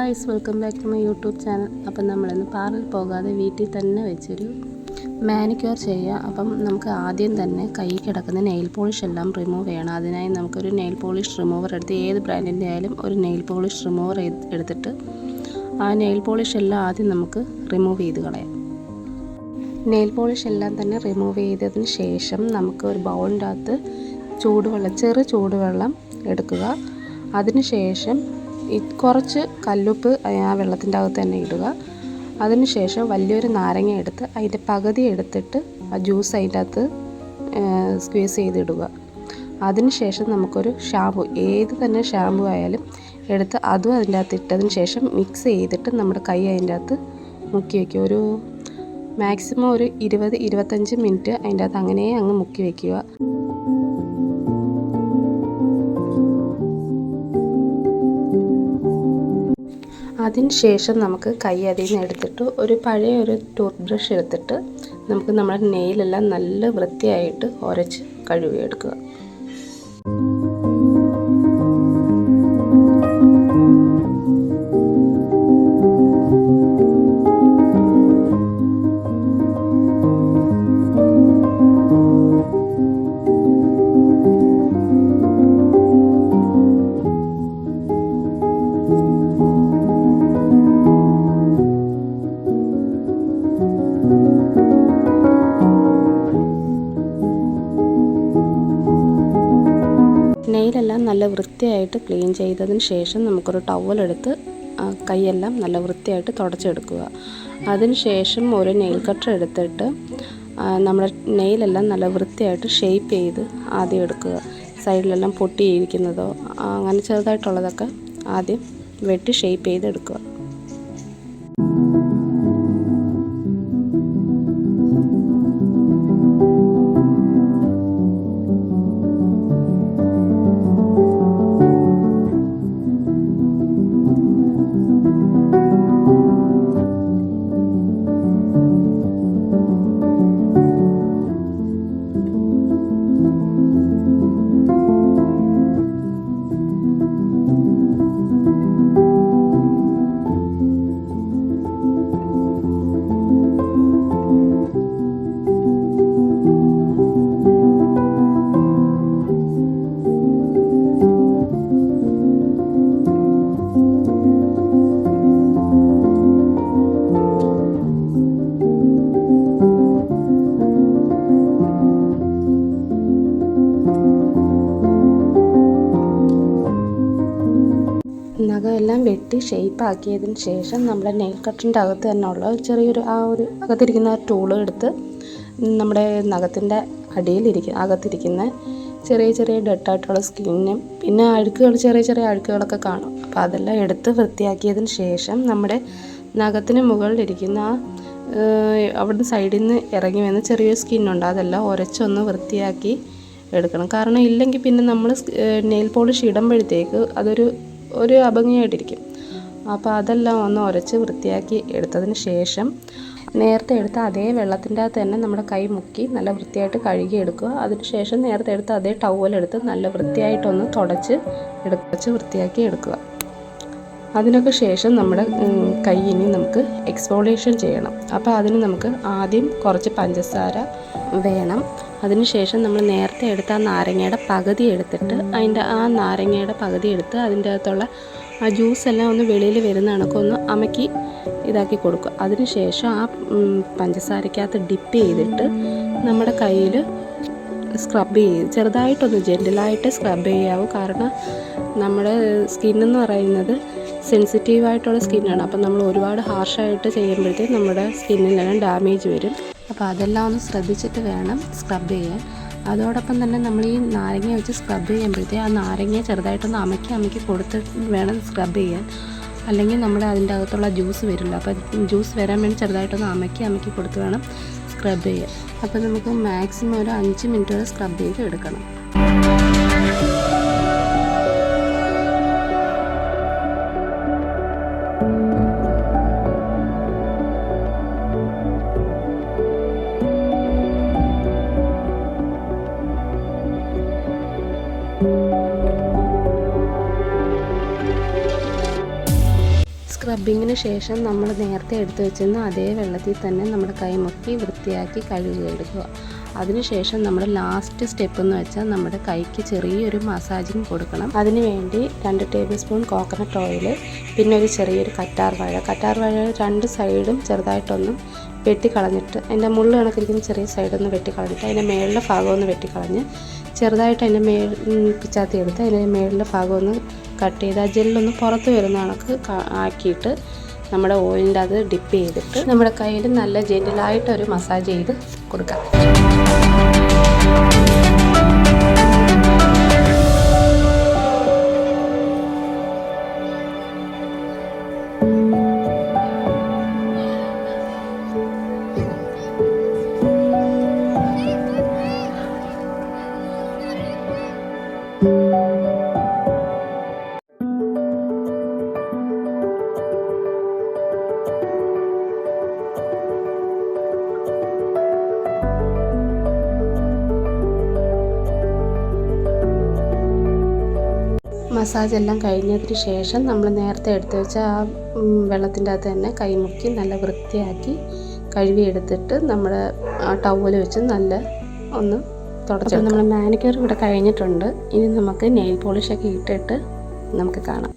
Guys, welcome back to my YouTube channel. അപ്പം നമ്മളിന്ന് പാർലറിൽ പോകാതെ വീട്ടിൽ തന്നെ വെച്ചൊരു മാനിക്യൂർ ചെയ്യുക. അപ്പം നമുക്ക് ആദ്യം തന്നെ കൈ കിടക്കുന്ന നെയിൽ പോളിഷ് എല്ലാം റിമൂവ് ചെയ്യണം. അതിനായി നമുക്കൊരു നെയിൽ പോളിഷ് റിമൂവർ എടുത്ത്, ഏത് ബ്രാൻഡിൻ്റെ ആയാലും ഒരു നെയിൽ പോളിഷ് റിമൂവർ എടുത്തിട്ട് ആ നെയിൽ പോളിഷ് എല്ലാം ആദ്യം നമുക്ക് റിമൂവ് ചെയ്ത് കളയാം. നെയിൽ പോളിഷ് എല്ലാം തന്നെ റിമൂവ് ചെയ്തതിന് ശേഷം നമുക്ക് ഒരു ബൗളിൻ്റെ അകത്ത് ചെറു ചൂടുവെള്ളം എടുക്കുക. അതിനുശേഷം കുറച്ച് കല്ലുപ്പ് ആ വെള്ളത്തിൻ്റെ അകത്ത് തന്നെ ഇടുക. അതിനുശേഷം വലിയൊരു നാരങ്ങ എടുത്ത് അതിൻ്റെ പകുതി എടുത്തിട്ട് ആ ജ്യൂസ് അതിൻ്റെ അകത്ത് സ്ക്വീസ് ചെയ്തിടുക. അതിനുശേഷം നമുക്കൊരു ഷാമ്പു, ഏത് തന്നെ ഷാമ്പു ആയാലും എടുത്ത് അതും അതിൻ്റെ അകത്ത് ഇട്ടതിന് ശേഷം മിക്സ് ചെയ്തിട്ട് നമ്മുടെ കൈ അതിൻ്റെ അകത്ത് മുക്കി വയ്ക്കുക. ഒരു മാക്സിമം ഒരു 20-25 മിനിറ്റ് അതിൻ്റെ അകത്ത് അങ്ങനെ അങ്ങ് മുക്കി വയ്ക്കുക. അതിന് ശേഷം നമുക്ക് കൈ അതിൽ നിന്ന് എടുത്തിട്ട് പഴയ ഒരു ടൂത്ത് ബ്രഷ് എടുത്തിട്ട് നമുക്ക് നമ്മുടെ നെയിലെല്ലാം നല്ല വൃത്തിയായിട്ട് ഉരച്ച് കഴുകിയെടുക്കുക. നെയിലെല്ലാം നല്ല വൃത്തിയായിട്ട് ക്ലീൻ ചെയ്തതിന് ശേഷം നമുക്കൊരു ടവലെടുത്ത് കൈയെല്ലാം നല്ല വൃത്തിയായിട്ട് തുടച്ചെടുക്കുക. അതിന് ശേഷം ഒരു നെയിൽ കട്ടർ എടുത്തിട്ട് നമ്മുടെ നെയിലെല്ലാം നല്ല വൃത്തിയായിട്ട് ഷേപ്പ് ചെയ്ത് ആദ്യം എടുക്കുക. സൈഡിലെല്ലാം പൊട്ടിയിരിക്കുന്നതോ അങ്ങനെ ചെറുതായിട്ടുള്ളതൊക്കെ ആദ്യം വെട്ടി ഷേപ്പ് ചെയ്തെടുക്കുക. നഖമെല്ലാം വെട്ടി ഷേപ്പ് ആക്കിയതിന് ശേഷം നമ്മുടെ നെയിൽ കട്ടറിൻ്റെ അകത്ത് തന്നെ ഉള്ള ചെറിയൊരു അകത്തിരിക്കുന്ന ടൂള് എടുത്ത് നമ്മുടെ നഖത്തിൻ്റെ അകത്തിരിക്കുന്ന ചെറിയ ഡട്ടായിട്ടുള്ള സ്കിന്നും പിന്നെ ചെറിയ അഴുക്കുകളൊക്കെ കാണും. അപ്പോൾ അതെല്ലാം എടുത്ത് വൃത്തിയാക്കിയതിന് ശേഷം നമ്മുടെ നഖത്തിന് മുകളിലിരിക്കുന്ന അവിടുന്ന് സൈഡിൽ നിന്ന് ഇറങ്ങി വരുന്ന ചെറിയൊരു സ്കിന്നുണ്ട്, അതെല്ലാം ഉരച്ചൊന്ന് വൃത്തിയാക്കി എടുക്കണം. കാരണം ഇല്ലെങ്കിൽ പിന്നെ നമ്മൾ നെയിൽ പോളിഷ് ഇടുമ്പോഴത്തേക്ക് അതൊരു അഭംഗിയായിട്ടിരിക്കും. അപ്പോൾ അതെല്ലാം ഒന്ന് ഉരച്ച് വൃത്തിയാക്കി എടുത്തതിന് ശേഷം നേരത്തെ എടുത്ത അതേ വെള്ളത്തിൻ്റെ അകത്ത് തന്നെ നമ്മുടെ കൈ മുക്കി നല്ല വൃത്തിയായിട്ട് കഴുകിയെടുക്കുക. അതിന് ശേഷം നേരത്തെ എടുത്ത അതേ ടവലെടുത്ത് നല്ല വൃത്തിയായിട്ടൊന്ന് തുടച്ച് വൃത്തിയാക്കി എടുക്കുക. അതിനൊക്കെ ശേഷം നമ്മുടെ കൈ ഇനി നമുക്ക് എക്സ്ഫോളിയേഷൻ ചെയ്യണം. അപ്പോൾ അതിന് നമുക്ക് ആദ്യം കുറച്ച് പഞ്ചസാര വേണം. അതിനുശേഷം നമ്മൾ നേരത്തെ എടുത്ത ആ നാരങ്ങയുടെ പകുതി എടുത്തിട്ട് അതിൻ്റെ അകത്തുള്ള ആ ജ്യൂസെല്ലാം ഒന്ന് വെളിയിൽ വരുന്ന കണക്കൊന്ന് അമക്കി ഇതാക്കി കൊടുക്കുക. അതിനുശേഷം ആ പഞ്ചസാരക്കകത്ത് ഡിപ്പ് ചെയ്തിട്ട് നമ്മുടെ കയ്യിൽ സ്ക്രബ് ചെയ്ത് ചെറുതായിട്ടൊന്ന് ജെൻറ്റിലായിട്ട് സ്ക്രബ് ചെയ്യാവൂ. കാരണം നമ്മുടെ സ്കിന്നെന്ന് പറയുന്നത് സെൻസിറ്റീവായിട്ടുള്ള സ്കിന്നാണ്. അപ്പം നമ്മൾ ഒരുപാട് ഹാർഷായിട്ട് ചെയ്യുമ്പോഴത്തേക്ക് നമ്മുടെ സ്കിന്നിനെല്ലാം ഡാമേജ് വരും. അപ്പോൾ അതെല്ലാം ഒന്ന് ശ്രദ്ധിച്ചിട്ട് വേണം സ്ക്രബ് ചെയ്യാൻ. അതോടൊപ്പം തന്നെ നമ്മൾ ഈ നാരങ്ങ വെച്ച് സ്ക്രബ് ചെയ്യുമ്പോഴത്തേക്ക് ആ നാരങ്ങ ചെറുതായിട്ടൊന്ന് അമക്കി കൊടുത്തിട്ട് വേണം സ്ക്രബ് ചെയ്യാൻ. അല്ലെങ്കിൽ നമ്മുടെ അതിൻ്റെ അകത്തുള്ള ജ്യൂസ് വരില്ല. അപ്പോൾ ജ്യൂസ് വരാൻ വേണ്ടി ചെറുതായിട്ടൊന്ന് അമക്കി കൊടുത്ത് വേണം സ്ക്രബ് ചെയ്യാൻ. അപ്പോൾ നമുക്ക് മാക്സിമം ഒരു 5 മിനിറ്റ് വരെ സ്ക്രബ് ചെയ്ത് എടുക്കണം. സ്ക്രബിങ്ങിന് ശേഷം നമ്മൾ നേരത്തെ എടുത്തു വെച്ചിരുന്ന അതേ വെള്ളത്തിൽ തന്നെ നമ്മുടെ കൈ മുക്കി വൃത്തിയാക്കി കഴുകിയെടുക്കുക. അതിനുശേഷം നമ്മൾ ലാസ്റ്റ് സ്റ്റെപ്പ് എന്ന് വെച്ചാൽ നമ്മുടെ കൈക്ക് ചെറിയൊരു മസാജിങ് കൊടുക്കണം. അതിനുവേണ്ടി 2 ടേബിൾ സ്പൂൺ കോക്കനട്ട് ഓയിൽ, പിന്നെ ഒരു ചെറിയൊരു കറ്റാർ വാഴ 2 സൈഡും ചെറുതായിട്ടൊന്ന് വെട്ടിക്കളഞ്ഞിട്ട്, അതിൻ്റെ മുള്ള് കണക്കിരിക്കുന്ന ചെറിയ സൈഡൊന്ന് വെട്ടിക്കളഞ്ഞിട്ട് അതിൻ്റെ മേളിലെ ഭാഗം ഒന്ന് വെട്ടിക്കളഞ്ഞ് ചെറുതായിട്ട് അതിൻ്റെ പിച്ചാത്തി എടുത്ത് അതിൻ്റെ മേളിലെ ഭാഗം ഒന്ന് കട്ട് ചെയ്ത് ആ ജെല്ലൊന്ന് പുറത്ത് വരുന്ന കണക്ക് ആക്കിയിട്ട് നമ്മുടെ ഓയിലിൻ്റെ അത് ഡിപ്പ് ചെയ്തിട്ട് നമ്മുടെ കയ്യിൽ നല്ല ജെൻറ്റിലായിട്ടൊരു മസാജ് ചെയ്ത് കൊടുക്കാം. മസാജ് എല്ലാം കഴിഞ്ഞതിന് ശേഷം നമ്മൾ നേരത്തെ എടുത്ത് വെച്ച ആ വെള്ളത്തിൻ്റെ അകത്ത് തന്നെ കൈമുക്കി നല്ല വൃത്തിയാക്കി കഴുകിയെടുത്തിട്ട് നമ്മൾ ആ ടവൽ വെച്ച് നല്ല ഒന്ന് തുടച്ച്. നമ്മൾ മാനിക്യൂർ ഇവിടെ കഴിഞ്ഞിട്ടുണ്ട്. ഇനി നമുക്ക് നെയിൽ പോളിഷൊക്കെ ഇട്ടിട്ട് നമുക്ക് കാണാം.